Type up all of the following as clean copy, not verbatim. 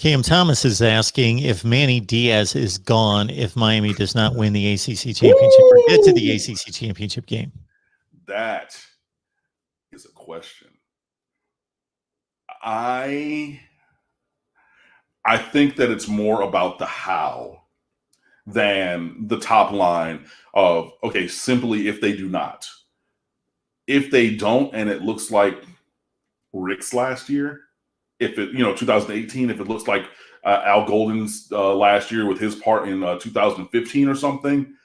Cam Thomas is asking if Manny Diaz is gone if Miami does not win the ACC championship or get to the ACC championship game. That is a question. I think that it's more about the how than the top line of, okay, simply if they do not. If they don't, and it looks like Rick's last year, if it, 2018, if it looks like Al Golden's last year with his part in 2015 or something,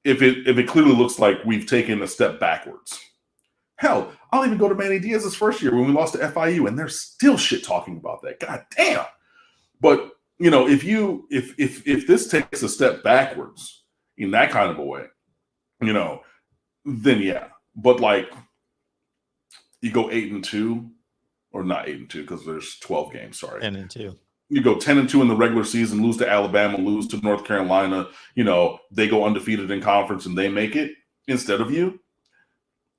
if it clearly looks like we've taken a step backwards. Hell, I'll even go to Manny Diaz's first year when we lost to FIU, and they're still shit talking about that. God damn. But if this takes a step backwards in that kind of a way, then yeah. But like, you go 8-2, or not 8-2 because there's 12 games. Sorry, 10-2. You go 10-2 in the regular season, lose to Alabama, lose to North Carolina. They go undefeated in conference and they make it instead of you.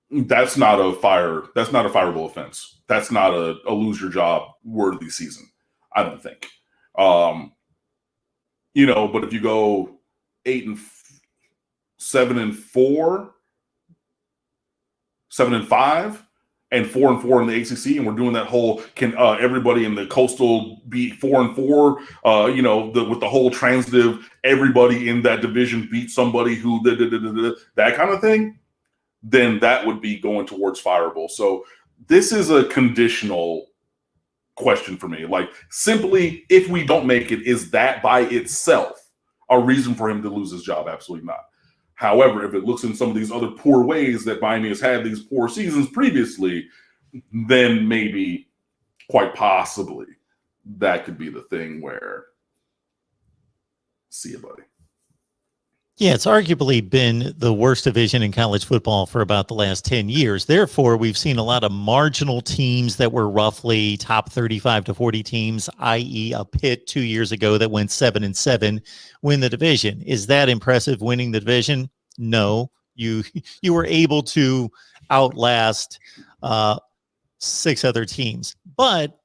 That's not a fireable offense. That's not a lose your job worthy season, I don't think. But if you go 7-4, 7-5, and 4-4 in the ACC, and we're doing that whole everybody in the Coastal beat 4-4, with the whole transitive, everybody in that division beat somebody who that kind of thing, then that would be going towards fireable. So this is a conditional question for me. Like, simply, if we don't make it, is that by itself a reason for him to lose his job? Absolutely not. However, if it looks in some of these other poor ways that Miami has had these poor seasons previously, then maybe, quite possibly, that could be the thing where, see you, buddy. Yeah, it's arguably been the worst division in college football for about the last 10 years. Therefore, we've seen a lot of marginal teams that were roughly top 35 to 40 teams, i.e. a Pitt 2 years ago that went 7-7, win the division. Is that impressive, winning the division? No. You were able to outlast 6 other teams. But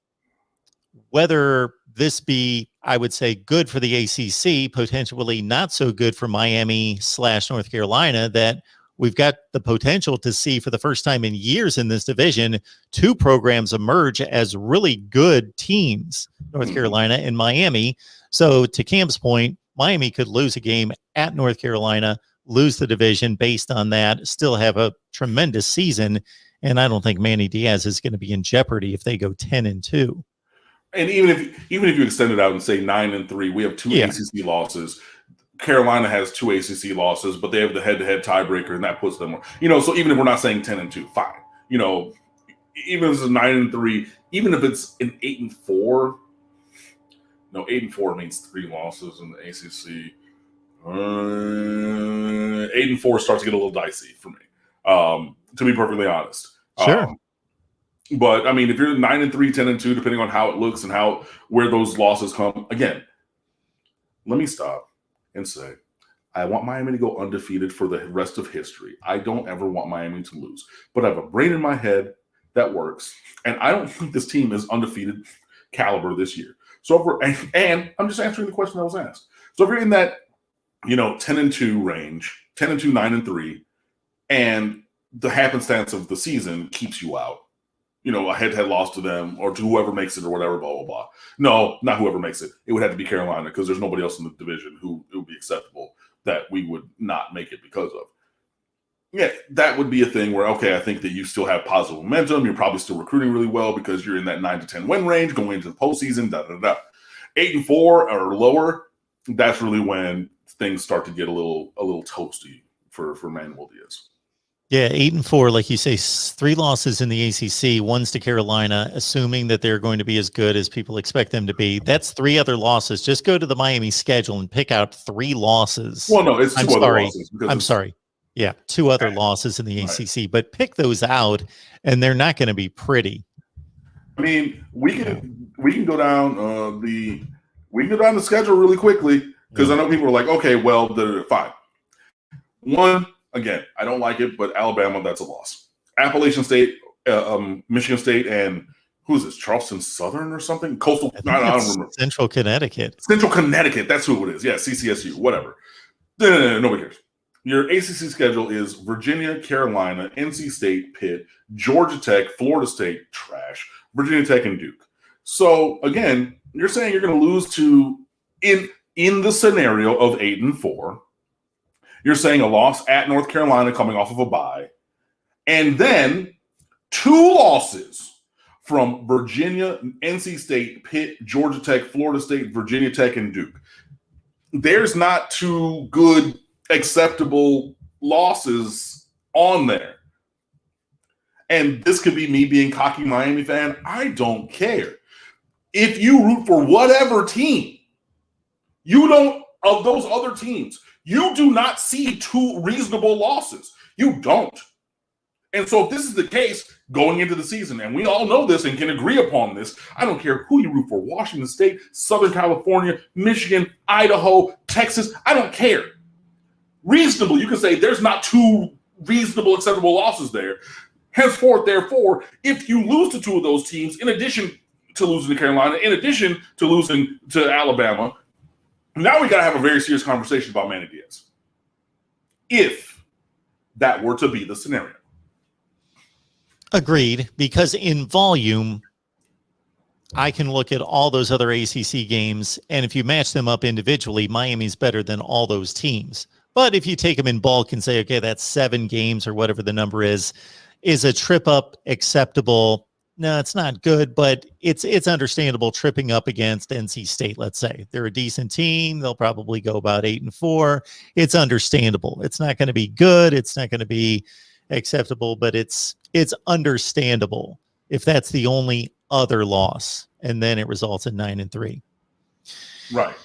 whether this be, I would say, good for the ACC, potentially not so good for Miami/North Carolina, that we've got the potential to see for the first time in years in this division, 2 programs emerge as really good teams, North Carolina and Miami. So to Cam's point, Miami could lose a game at North Carolina, lose the division based on that, still have a tremendous season. And I don't think Manny Diaz is going to be in jeopardy if they go 10-2. And even if you extend it out and say 9-3, we have 2 ACC losses. Carolina has 2 ACC losses, but they have the head-to-head tiebreaker, and that puts them. So even if we're not saying 10-2, fine. Even if it's a 9-3, even if it's an 8-4. No, 8-4 means 3 losses in the ACC. 8-4 starts to get a little dicey for me, to be perfectly honest. Sure. But I mean, if you're 9-3, 10-2, depending on how it looks and where those losses come, again, let me stop and say, I want Miami to go undefeated for the rest of history. I don't ever want Miami to lose, but I have a brain in my head that works, and I don't think this team is undefeated caliber this year. So, and I'm just answering the question that was asked. So if you're in that, 10-2 range, 10-2, 9-3, and the happenstance of the season keeps you out. A head-to-head loss to them or to whoever makes it or whatever, blah, blah, blah. No, not whoever makes it. It would have to be Carolina because there's nobody else in the division who it would be acceptable that we would not make it because of. Yeah, that would be a thing where, okay, I think that you still have positive momentum. You're probably still recruiting really well because you're in that 9-10 win range going into the postseason, 8-4 or lower, that's really when things start to get a little toasty for Manuel Diaz. Yeah, 8-4, like you say, 3 losses in the ACC, 1's to Carolina, assuming that they're going to be as good as people expect them to be. That's 3 other losses. Just go to the Miami schedule and pick out 3 losses. Well, no, it's 2 other losses. I'm sorry. Yeah, 2 other losses in the ACC, but pick those out, and they're not going to be pretty. I mean, we can go down the schedule really quickly because I know people are like, okay, well, they're fine. 1. Again, I don't like it, but Alabama, that's a loss. Appalachian State, Michigan State, and who's this? Charleston Southern or something? Coastal. I don't remember. Central Connecticut. Central Connecticut. That's who it is. Yeah, CCSU. Whatever. No, nobody cares. Your ACC schedule is Virginia, Carolina, NC State, Pitt, Georgia Tech, Florida State, trash, Virginia Tech, and Duke. So again, you're saying you're going to lose to in the scenario of 8-4. You're saying a loss at North Carolina coming off of a bye, and then 2 losses from Virginia, NC State, Pitt, Georgia Tech, Florida State, Virginia Tech, and Duke. There's not 2 good, acceptable losses on there. And this could be me being cocky Miami fan. I don't care. If you root for whatever team, you don't, of those other teams, you do not see 2 reasonable losses. You don't. And so if this is the case going into the season, and we all know this and can agree upon this, I don't care who you root for, Washington State, Southern California, Michigan, Idaho, Texas, I don't care. Reasonable, you can say there's not 2 reasonable, acceptable losses there. Henceforth, therefore, if you lose to 2 of those teams, in addition to losing to Carolina, in addition to losing to Alabama, now we got to have a very serious conversation about Manny Diaz. If that were to be the scenario. Agreed, because in volume, I can look at all those other ACC games, and if you match them up individually, Miami's better than all those teams. But if you take them in bulk and say, okay, that's 7 games or whatever the number is a trip up acceptable? No, it's not good, but it's understandable tripping up against NC State, let's say. They're a decent team. They'll probably go about 8-4. It's understandable. It's not going to be good. It's not going to be acceptable, but it's understandable if that's the only other loss, and then it results in 9-3. Right.